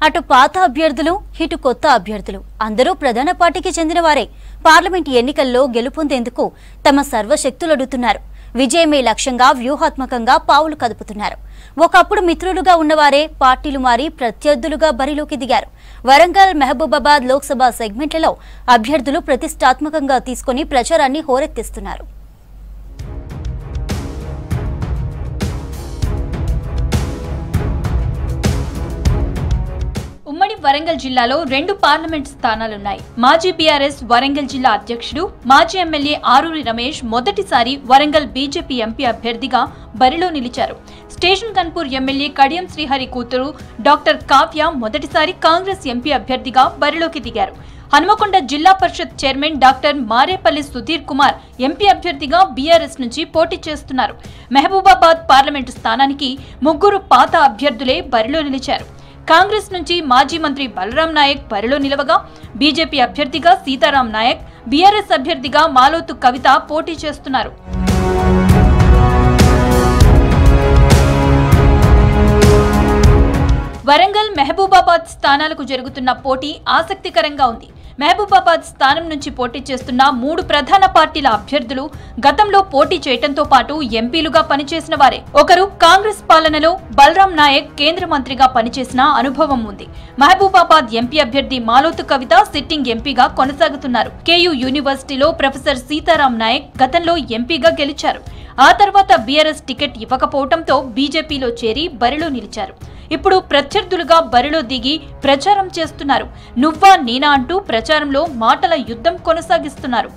అటు పాత అభ్యర్థులు ఇటు కొత్త అభ్యర్థులు అందరూ ప్రధాన పార్టీకి చెందినవారే పార్లమెంట్ ఎన్నికల్లో గెలుపొందేందుకు తమ సర్వశక్తులొడ్డుతున్నారు. విజయమే లక్ష్యంగా వ్యూహాత్మకంగా పావులు కదుపుతున్నారు. ఒకప్పుడు మిత్రులుగా ఉన్నవారే పార్టీలు మారి ప్రత్యర్థులుగా బరిలోకి దిగారు. వరంగల్, మహబూబాబాద్ లోక్సభ సెగ్మెంట్లలో అభ్యర్థులు ప్రతిష్టాత్మకంగా తీసుకుని ప్రచారాన్ని హోరెత్తిస్తున్నారు. ఉమ్మడి వరంగల్ జిల్లాలో 2 పార్లమెంట్ స్థానాలున్నాయి. మాజీ బీఆర్ఎస్ వరంగల్ జిల్లా అధ్యక్షుడు, మాజీ ఎమ్మెల్యే ఆరూరి రమేష్ మొదటిసారి వరంగల్ బీజేపీ ఎంపీ అభ్యర్థిగా బరిలో నిలిచారు. స్టేషన్ గన్పూర్ ఎమ్మెల్యే కడియం శ్రీహరి కూతురు డాక్టర్ కావ్య మొదటిసారి కాంగ్రెస్ ఎంపీ అభ్యర్థిగా బరిలోకి దిగారు. Hanumakonda Zilla Parishad chairman doctor Mareppalli Sudheer Kumar MP అభ్యర్థిగా బీఆర్ఎస్ నుంచి పోటీ చేస్తున్నారు. మహబూబాబాద్ పార్లమెంటు స్థానానికి 3 పాత అభ్యర్థులే బరిలో నిలిచారు. కాంగ్రెస్ నుంచి మాజీ మంత్రి బలరాం నాయక్ బరిలో నిలవగా, బీజేపీ అభ్యర్థిగా సీతారాం నాయక్, బీఆర్ఎస్ అభ్యర్థిగా మాలోతు కవిత పోటీ చేస్తున్నారు. వరంగల్, మహబూబాబాద్ స్థానాలకు జరుగుతున్న పోటీ ఆసక్తికరంగా ఉంది. మహబూబాబాద్ స్థానం నుంచి పోటీ చేస్తున్న 3 ప్రధాన పార్టీల అభ్యర్థులు గతంలో పోటీ చేయడంతో పాటు ఎంపీలుగా పనిచేసిన వారే. ఒకరు కాంగ్రెస్ పాలనలో బలరాం నాయక్ కేంద్ర మంత్రిగా పనిచేసిన అనుభవం ఉంది. మహబూబాబాద్ ఎంపీ అభ్యర్థి మాలోతు కవిత సిట్టింగ్ ఎంపీగా కొనసాగుతున్నారు. కేయూ యూనివర్సిటీలో ప్రొఫెసర్ సీతారాం నాయక్ గతంలో ఎంపీగా గెలిచారు. ఆ తర్వాత బీఆర్ఎస్ టికెట్ ఇవ్వకపోవడంతో బీజేపీలో చేరి బరిలో నిలిచారు. ఇప్పుడు ప్రత్యర్థులుగా బరిలో దిగి ప్రచారం చేస్తున్నారు. నువ్వా నేనా అంటూ ప్రచారంలో మాటల యుద్ధం కొనసాగిస్తున్నారు.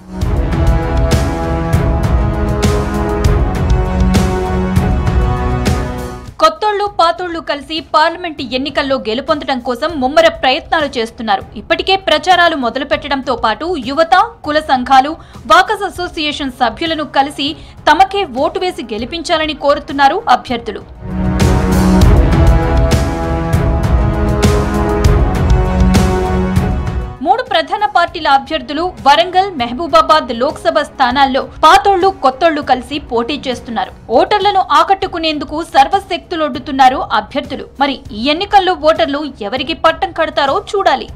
కొత్తోళ్లు పాతోళ్లు కలిసి పార్లమెంట్ ఎన్నికల్లో గెలుపొందడం కోసం ముమ్మర ప్రయత్నాలు చేస్తున్నారు. ఇప్పటికే ప్రచారాలు మొదలుపెట్టడంతో పాటు యువత, కుల సంఘాలు, వాకర్స్ అసోసియేషన్ సభ్యులను కలిసి తమకే ఓటు వేసి గెలిపించాలని కోరుతున్నారు అభ్యర్థులు. 3 ప్రధాన పార్టీల అభ్యర్థులు వరంగల్, మహబూబాబాద్ లోక్సభ స్థానాల్లో పాతోళ్లు, కొత్తోళ్లు కలిసి పోటీ చేస్తున్నారు. ఓటర్లను ఆకట్టుకునేందుకు సర్వశక్తులొడ్డుతున్నారు అభ్యర్థులు. మరి ఈ ఎన్నికల్లో ఓటర్లు ఎవరికి పట్టం కడతారో చూడాలి.